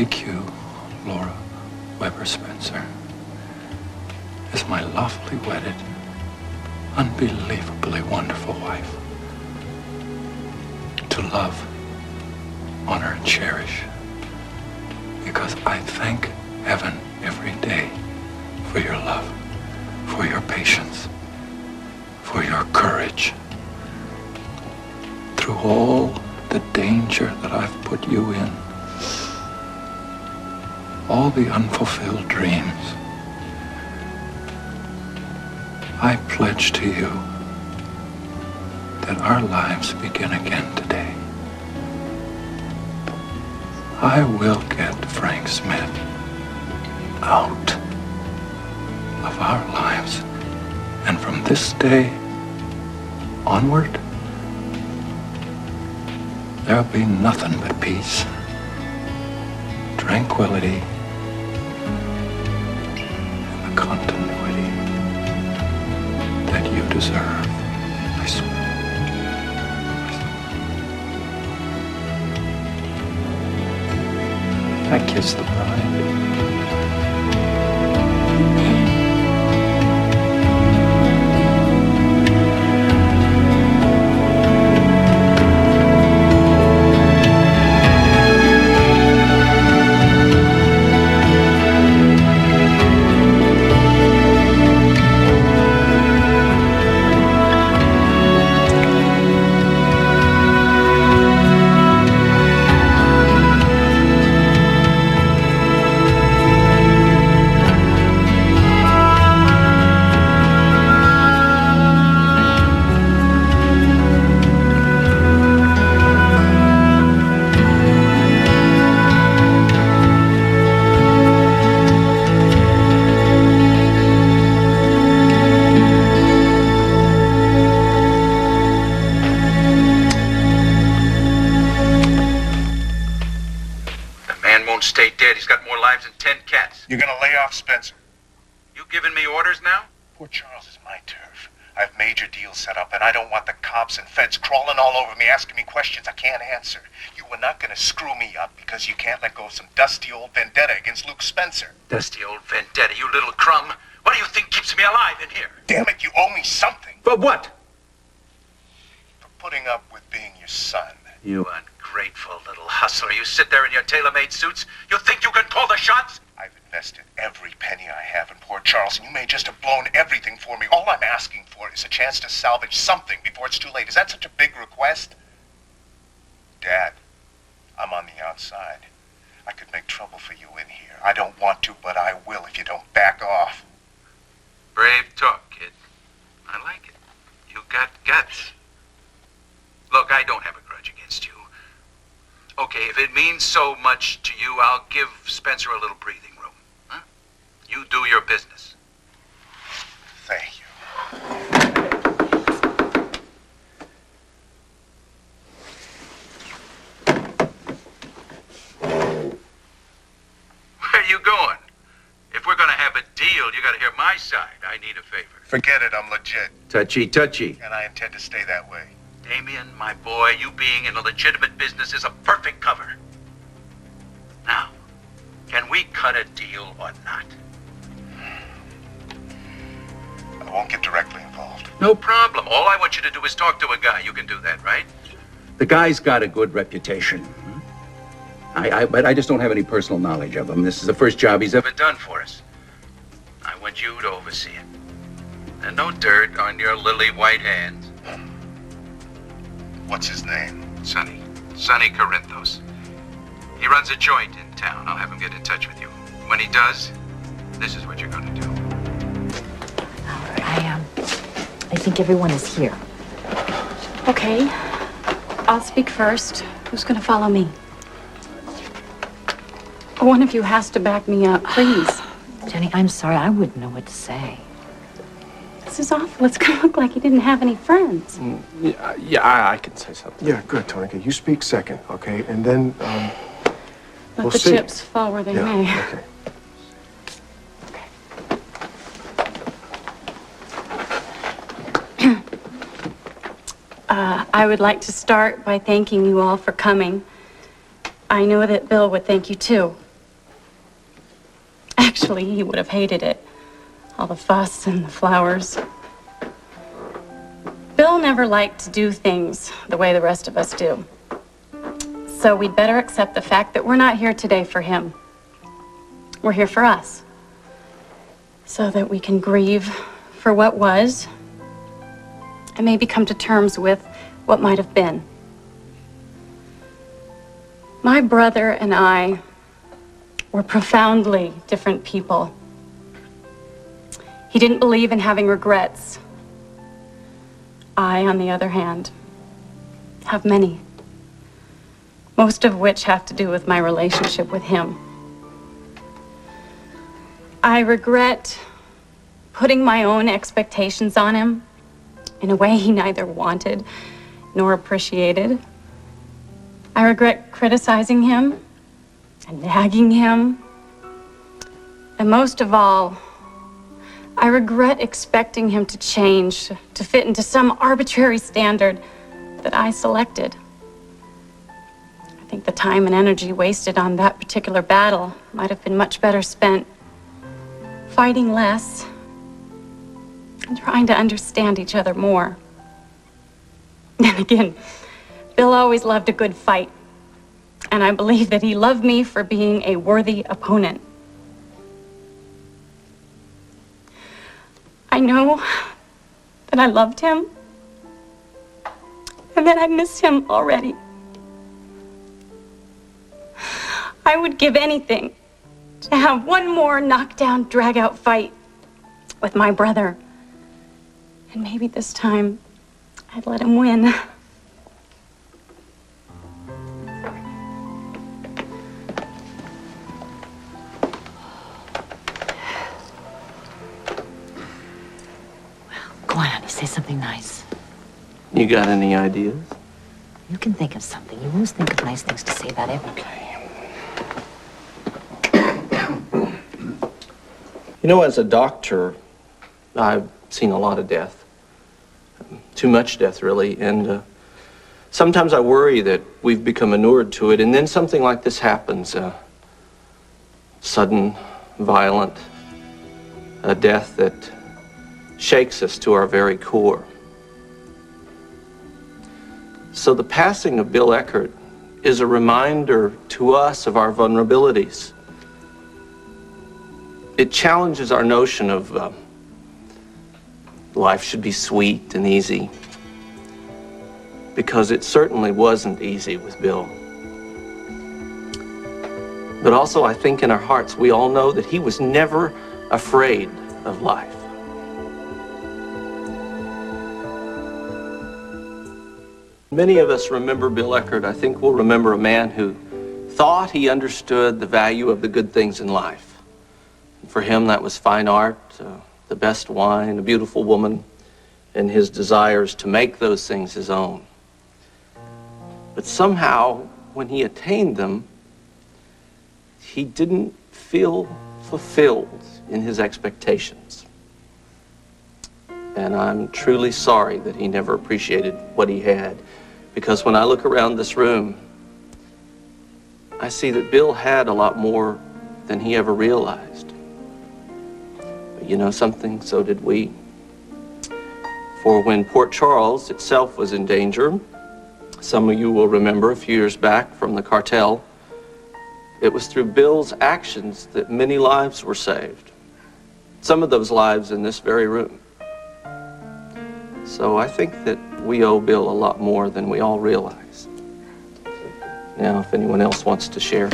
A.Q. Laura Weber Spencer is my lawfully wedded, unbelievably wonderful wife. To love, honor, and cherish. Because I thank heaven every day for your love, for your patience, for your courage. Through all the danger that I've put you in, all the unfulfilled dreams, I pledge to you that our lives begin again today. I will get Frank Smith out of our lives. And from this day onward, there'll be nothing but peace, tranquility, and the continuity that you deserve. I swear. I kiss the bride. Stay dead. He's got more lives than 10 cats. You're gonna lay off Spencer. You giving me orders now? Port Charles is my turf. I have major deals set up, and I don't want the cops and feds crawling all over me, asking me questions I can't answer. You are not gonna screw me up because you can't let go of some dusty old vendetta against Luke Spencer. Dusty old vendetta, you little crumb. What do you think keeps me alive in here? Damn it, you owe me something. For what? For putting up with being your son. You ungrateful little hustler. You sit there in your tailor-made suits. You think you can call the shots? I've invested every penny I have in Port Charles, and you may just have blown everything for me. All I'm asking for is a chance to salvage something before it's too late. Is that such a big request? Dad, I'm on the outside. I could make trouble for you in here. I don't want to, but I will if you don't back off. Brave talk, kid. I like it. You got guts. Look, I don't have a grudge against you. Okay, if it means so much to you, I'll give Spencer a little breathing room. Huh? You do your business. Thank you. Where are you going? If we're gonna have a deal, you gotta hear my side. I need a favor. Forget it, I'm legit. Touchy. And I intend to stay that way. Damien, my boy, you being in a legitimate business is a perfect cover. Now, can we cut a deal or not? I won't get directly involved. No problem. All I want you to do is talk to a guy. You can do that, right? The guy's got a good reputation. But I just don't have any personal knowledge of him. This is the first job he's ever Done for us. I want you to oversee it. And no dirt on your lily white hands. What's his name? Sonny Corinthos. He runs a joint in town. I'll have him get in touch with you. When he does, this is what you're gonna do. I think everyone is here. Okay. I'll speak first. Who's gonna follow me? One of you has to back me up, please. Jenny, I'm sorry. I wouldn't know what to say. This is awful. It's gonna look like he didn't have any friends. I can say something. Yeah, good, Tonica. You speak second, okay? And then, Let we'll the see. chips fall where they may. Okay. I would like to start by thanking you all for coming. I know that Bill would thank you too. Actually, he would have hated it. All the fuss and the flowers. Bill never liked to do things the way the rest of us do. So we'd better accept the fact that we're not here today for him. We're here for us. So that we can grieve for what was and maybe come to terms with what might have been. My brother and I were profoundly different people. He didn't believe in having regrets. I, on the other hand, have many. Most of which have to do with my relationship with him. I regret putting my own expectations on him in a way he neither wanted nor appreciated. I regret criticizing him and nagging him. And most of all, I regret expecting him to change, to fit into some arbitrary standard that I selected. I think the time and energy wasted on that particular battle might have been much better spent fighting less and trying to understand each other more. And again, Bill always loved a good fight, and I believe that he loved me for being a worthy opponent. I know that I loved him and that I miss him already. I would give anything to have one more knockdown, drag-out fight with my brother. And maybe this time I'd let him win. Go on, honey, say something nice. You got any ideas? You can think of something. You always think of nice things to say about everything. Okay. You know, as a doctor, I've seen a lot of death. Too much death, really. And sometimes I worry that we've become inured to it, and then something like this happens. Sudden, violent, a death that shakes us to our very core. So the passing of Bill Eckert is a reminder to us of our vulnerabilities. It challenges our notion of life should be sweet and easy, because it certainly wasn't easy with Bill. But also, I think in our hearts, we all know that he was never afraid of life. Many of us remember Bill Eckert. I think we'll remember a man who thought he understood the value of the good things in life. For him, that was fine art, the best wine, a beautiful woman, and his desires to make those things his own. But somehow, when he attained them, he didn't feel fulfilled in his expectations. And I'm truly sorry that he never appreciated what he had, because when I look around this room, I see that Bill had a lot more than he ever realized. But you know something? So did we. For when Port Charles itself was in danger, some of you will remember a few years back from the cartel, it was through Bill's actions that many lives were saved. Some of those lives in this very room. So I think that we owe Bill a lot more than we all realize. Now, if anyone else wants to share.